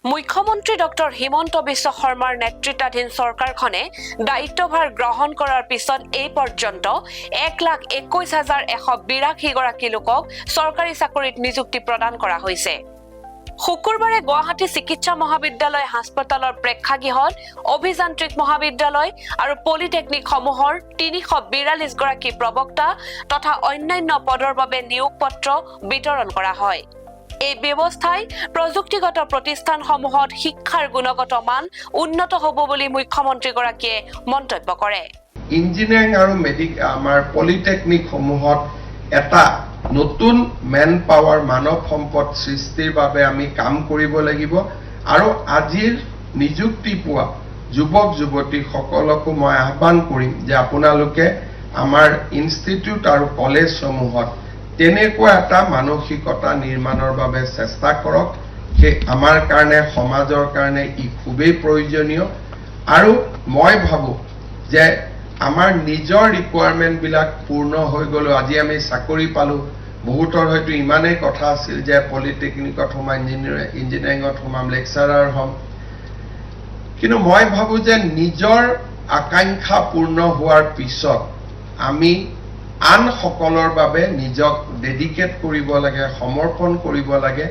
মুখ্যমন্ত্ৰী ডক্টৰ হিমন্ত বিশ্ব শৰ্মাৰ নেতৃত্বাধীন চৰকাৰখনে দায়িত্বভাৰ গ্ৰহণ কৰাৰ পিছত এই পৰ্যন্ত 1,21,182 গৰাকী লোকক চৰকাৰী চাকৰিত নিযুক্তি প্ৰদান কৰা হৈছে। শুকুৰবাৰে গুৱাহাটী চিকিৎসা মহাবিদ্যালয় হাস্পতালৰ প্ৰেক্ষাগৃহত অভিযান্ত্ৰিক মহাবিদ্যালয় আৰু পলিটেকনিক সমূহৰ 342 গৰাকী প্ৰবক্তা তথা অন্যান্য পদৰ বাবে নিয়োগ পত্ৰ বিতৰণ কৰা হয়। এই ব্যৱস্থাই প্ৰযুক্তিগত প্ৰতিষ্ঠানসমূহত শিক্ষাৰ গুণগত মান উন্নত হ'ব বুলি মুখ্যমন্ত্ৰীগৰাকীয়ে মন্তব্য কৰে। ইঞ্জিনিয়াৰিং আৰু আমাৰ পলিটেকনিক সমূহত এটা নতুন মেন পাৱাৰ মানৱ সম্পদ সৃষ্টিৰ বাবে আমি কাম কৰিব লাগিব আৰু আজিৰ নিযুক্তি পোৱা যুৱক যুৱতীসকলকো মই আহ্বান কৰিম যে আপোনালোকে আমাৰ ইনষ্টিটিউট আৰু কলেজসমূহত তেনেকুৱা এটা মানসিকতা নিৰ্মাণৰ বাবে চেষ্টা কৰক। সেই আমাৰ কাৰণে সমাজৰ কাৰণে ই খুবেই প্ৰয়োজনীয় আৰু মই ভাবো যে আমাৰ নিজৰ ৰিকুৱাৰমেণ্টবিলাক পূৰ্ণ হৈ গ'লো। আজি আমি চাকৰি পালো, বহুতৰ হয়তো ইমানেই কথা আছিল যে পলিটেকনিকত সোমাম, ইঞ্জিনিয়াৰিঙত সোমাম, লেকচাৰাৰ হ'ম, কিন্তু মই ভাবো যে নিজৰ আকাংক্ষা পূৰ্ণ হোৱাৰ পিছত আমি আন সকলৰ বাবে নিজক ডেডিকেট কৰিব লাগে, সমৰ্পণ কৰিব লাগে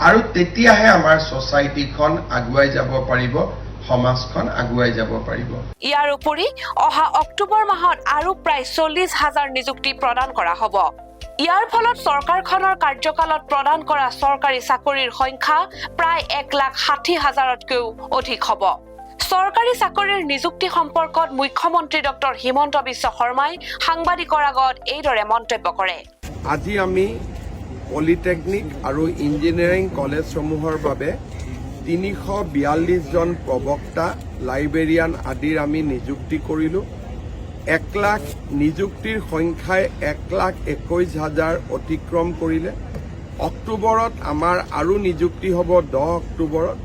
আৰু তেতিয়াহে আমাৰ ছ'চাইটিখন আগুৱাই যাব পাৰিব, সমাজখন আগুৱাই যাব পাৰিব। ইয়াৰ উপৰি অহা অক্টোবৰ মাহত আৰু প্ৰায় 40,000 নিযুক্তি প্ৰদান কৰা হ'ব। ইয়াৰ ফলত চৰকাৰখনৰ কাৰ্যকালত প্ৰদান কৰা চৰকাৰী চাকৰিৰ সংখ্যা প্ৰায় 1,60,000তকৈও অধিক হ'ব। চৰকাৰী চাকৰিৰ নিযুক্তি সম্পৰ্কত মুখ্যমন্ত্ৰী ডক্টৰ হিমন্ত বিশ্ব শৰ্মাই সাংবাদিকৰ আগত এইদৰে মন্তব্য কৰে। আজি আমি পলিটেকনিক আৰু ইঞ্জিনিয়াৰিং কলেজসমূহৰ বাবে 342 জন প্ৰবক্তা, লাইব্ৰেৰিয়ান আদিৰ আমি নিযুক্তি কৰিলোঁ। 1 লাখ নিযুক্তিৰ সংখ্যাই 1,21,000 অতিক্ৰম কৰিলে। অক্টোবৰত আমাৰ আৰু নিযুক্তি হ'ব 10 অক্টোবৰত।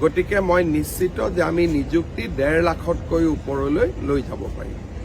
গতিকে মই নিশ্চিত যে আমি নিযুক্তি 1.5 লাখতকৈ ওপৰলৈ লৈ যাব পাৰিম।